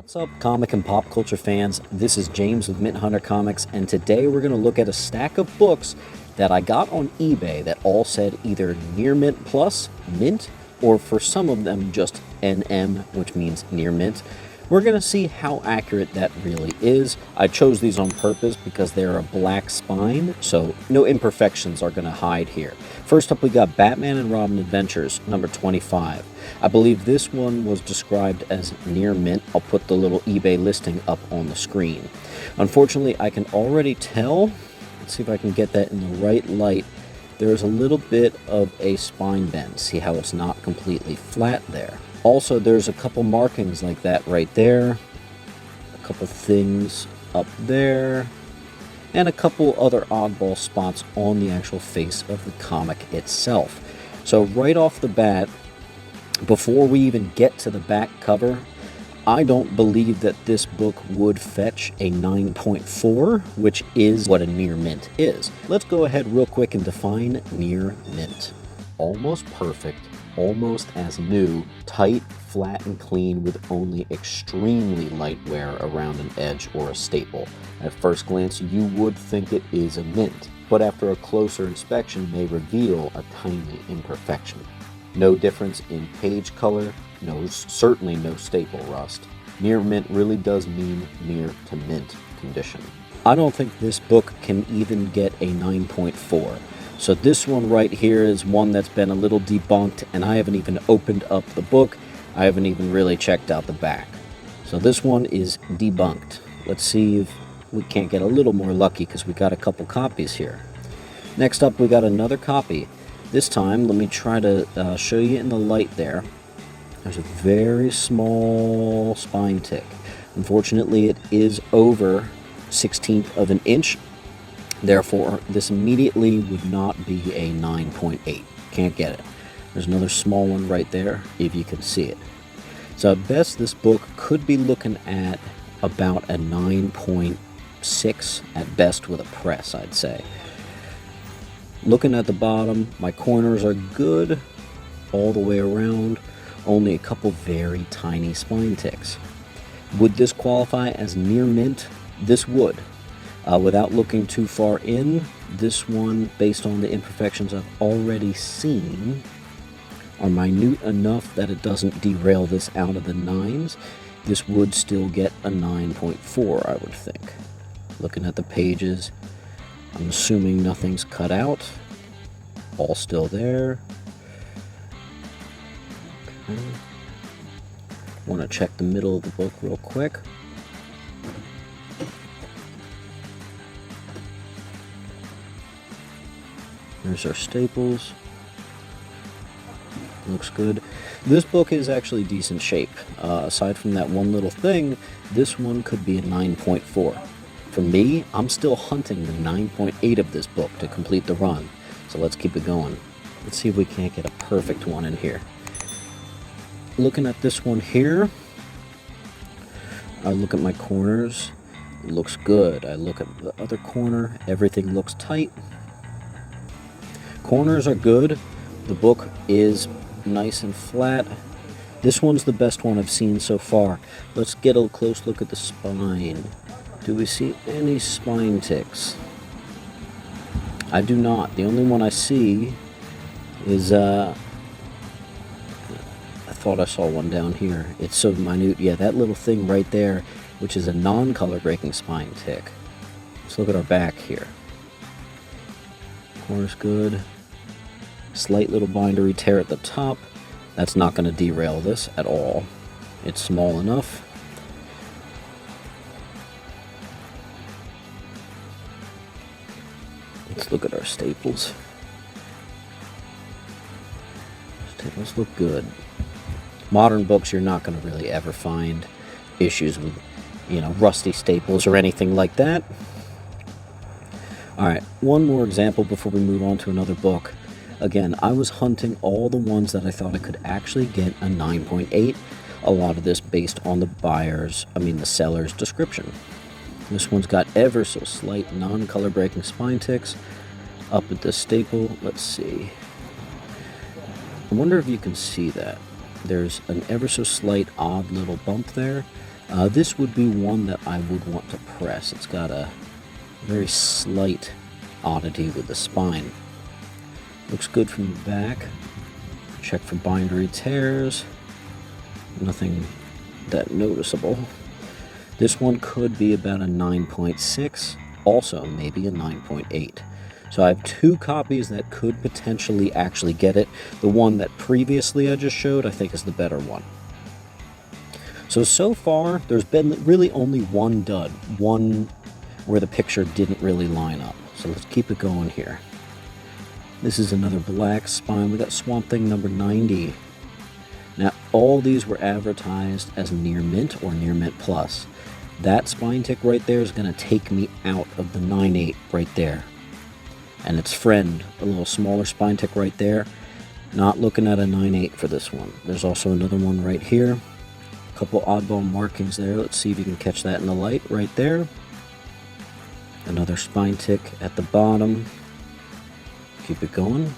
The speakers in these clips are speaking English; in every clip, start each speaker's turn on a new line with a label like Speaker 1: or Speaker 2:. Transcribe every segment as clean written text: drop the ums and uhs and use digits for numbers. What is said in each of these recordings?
Speaker 1: What's up, comic and pop culture fans? This is James with Mint Hunter Comics, and today we're going to look at a stack of books that I got on eBay that all said either Near Mint Plus, Mint, or for some of them just NM, which means Near Mint. We're going to see how accurate that really is. I chose these on purpose because they're a black spine, so no imperfections are going to hide here. First up, we got Batman and Robin Adventures, number 25. I believe this one was described as near mint. I'll put the little eBay listing up on the screen. Unfortunately, I can already tell, let's see if I can get that in the right light, there's a little bit of a spine bend. See how it's not completely flat there. Also, there's a couple markings like that right there, a couple things up there, and a couple other oddball spots on the actual face of the comic itself. So right off the bat, before we even get to the back cover, I don't believe that this book would fetch a 9.4, which is what a near mint is. Let's go ahead real quick and define near mint. Almost perfect, almost as new, tight, flat, and clean with only extremely light wear around an edge or a staple. At first glance, you would think it is a mint, but after a closer inspection may reveal a tiny imperfection. No difference in page color, certainly no staple rust. Near mint really does mean near to mint condition. I don't think this book can even get a 9.4. So this one right here is one that's been a little debunked, and I haven't even opened up the book. I haven't even really checked out the back. So this one is debunked. Let's see if we can't get a little more lucky because we got a couple copies here. Next up, we got another copy. This time, let me try to show you in the light there. There's a very small spine tick. Unfortunately, it is over 1/16 of an inch. Therefore, this immediately would not be a 9.8. Can't get it. There's another small one right there, if you can see it. So at best, this book could be looking at about a 9.6 at best with a press, I'd say. Looking at the bottom, my corners are good all the way around. Only a couple very tiny spine ticks. Would this qualify as near mint? This would. Without looking too far in, this one, based on the imperfections I've already seen, are minute enough that it doesn't derail this out of the 9s. This would still get a 9.4, I would think. Looking at the pages, I'm assuming nothing's cut out. All still there. Okay. Want to check the middle of the book real quick. There's our staples. Looks good. This book is actually decent shape. Aside from that one little thing, this one could be a 9.4. For me, I'm still hunting the 9.8 of this book to complete the run. So let's keep it going. Let's see if we can't get a perfect one in here. Looking at this one here, I look at my corners. It looks good. I look at the other corner. Everything looks tight. Corners are good. The book is nice and flat. This one's the best one I've seen so far. Let's get a close look at the spine. Do we see any spine ticks? I do not. The only one I see is, I thought I saw one down here. It's so minute. Yeah, that little thing right there, which is a non-color breaking spine tick. Let's look at our back here. Corner's good. Slight little bindery tear at the top. That's not going to derail this at all. It's small enough. Let's look at our staples. Staples look good. Modern books, you're not going to really ever find issues with, rusty staples or anything like that. Alright, one more example before we move on to another book. Again, I was hunting all the ones that I thought I could actually get a 9.8. A lot of this based on the seller's description. This one's got ever so slight non-color breaking spine ticks. Up at this staple, let's see. I wonder if you can see that. There's an ever so slight odd little bump there. This would be one that I would want to press. It's got a very slight oddity with the spine. Looks good from the back. Check for bindery tears. Nothing that noticeable. This one could be about a 9.6, also maybe a 9.8. So I have 2 copies that could potentially actually get it. The one that previously I just showed, I think, is the better one. So far, there's been really only one dud, one where the picture didn't really line up. So let's keep it going here. This is another black spine. We got Swamp Thing number 90. Now, all these were advertised as near mint or near mint plus. That spine tick right there is going to take me out of the 9.8 right there. And its friend, a little smaller spine tick right there, not looking at a 9.8 for this one. There's also another one right here. A couple oddball markings there. Let's see if you can catch that in the light right there. Another spine tick at the bottom. Keep it going.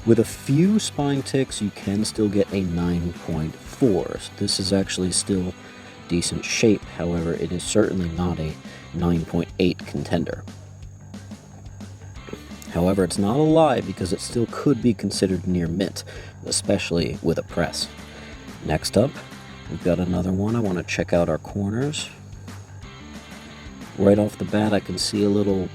Speaker 1: With a few spine ticks, you can still get a 9.4. So this is actually still decent shape. However, it is certainly not a 9.8 contender. However, it's not a lie because it still could be considered near mint, especially with a press. Next up, we've got another one. I want to check out our corners. Right off the bat, I can see a little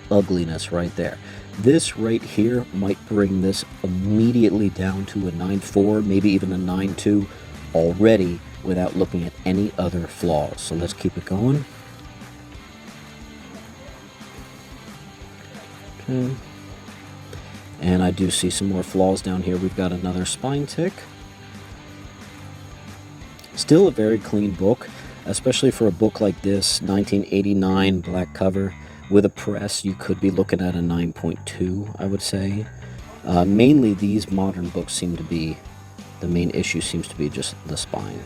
Speaker 1: ugliness right there. This right here might bring this immediately down to a 9.4, maybe even a 9.2 already without looking at any other flaws. So let's keep it going. Okay. And I do see some more flaws down here. We've got another spine tick. Still a very clean book, especially for a book like this, 1989 black cover. With a press, you could be looking at a 9.2, I would say. Mainly these modern books seem to be, the main issue seems to be just the spine.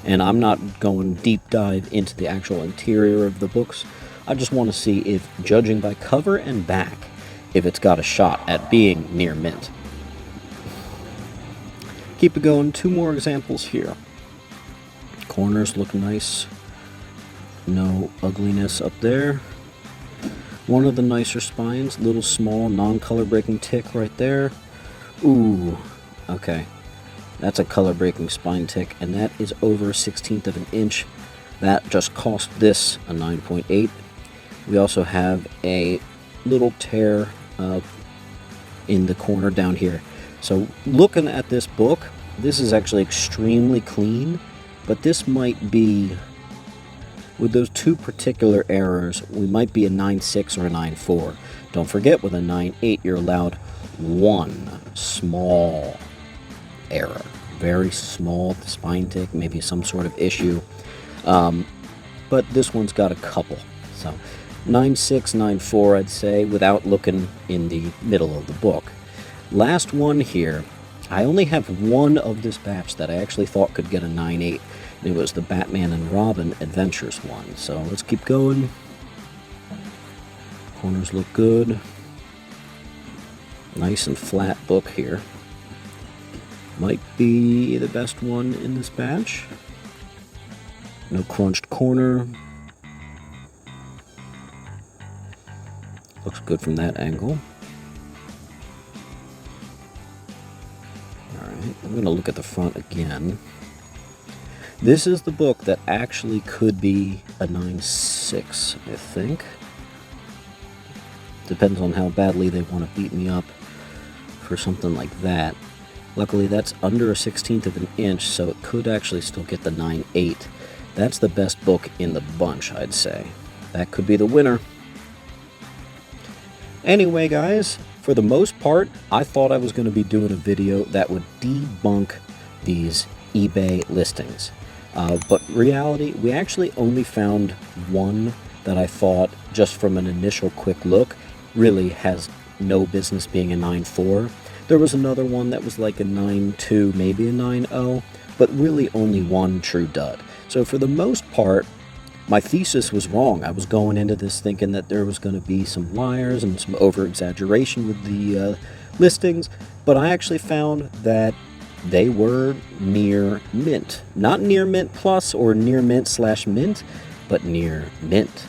Speaker 1: And I'm not going deep dive into the actual interior of the books. I just want to see if, judging by cover and back, if it's got a shot at being near mint. Keep it going. 2 more examples here. Corners look nice. No ugliness up there. One of the nicer spines, little small non-color breaking tick right there. Ooh, okay. That's a color breaking spine tick, and that is over 1/16 of an inch. That just cost this a 9.8. We also have a little tear in the corner down here. So looking at this book, this is actually extremely clean, but this might be, with those 2 particular errors, we might be a 9.6 or a 9.4. Don't forget, with a 9.8, you're allowed 1 small error. Very small spine tick, maybe some sort of issue. But this one's got a couple. So 9.6, 9.4, I'd say, without looking in the middle of the book. Last one here. I only have one of this batch that I actually thought could get a 9.8. It was the Batman and Robin Adventures one. So let's keep going. Corners look good. Nice and flat book here. Might be the best one in this batch. No crunched corner. Looks good from that angle. Alright, I'm going to look at the front again. This is the book that actually could be a 9.6, I think. Depends on how badly they want to beat me up for something like that. Luckily, that's under a 1/16 of an inch, so it could actually still get the 9.8. That's the best book in the bunch, I'd say. That could be the winner. Anyway, guys, for the most part, I thought I was going to be doing a video that would debunk these eBay listings. But reality, we actually only found one that I thought, just from an initial quick look, really has no business being a 9.4. There was another one that was like a 9.2, maybe a 9.0, but really only one true dud. So for the most part, my thesis was wrong. I was going into this thinking that there was going to be some liars and some over-exaggeration with the listings, but I actually found that they were near mint. Not near mint plus or near mint/mint, but near mint.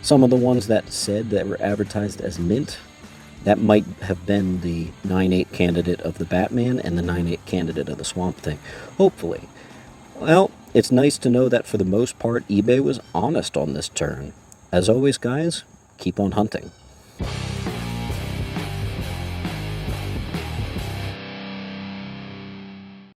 Speaker 1: Some of the ones that said that were advertised as mint, that might have been the 9/8 candidate of the Batman and the 9/8 candidate of the Swamp Thing. Hopefully. Well, it's nice to know that for the most part, eBay was honest on this turn. As always, guys, keep on hunting.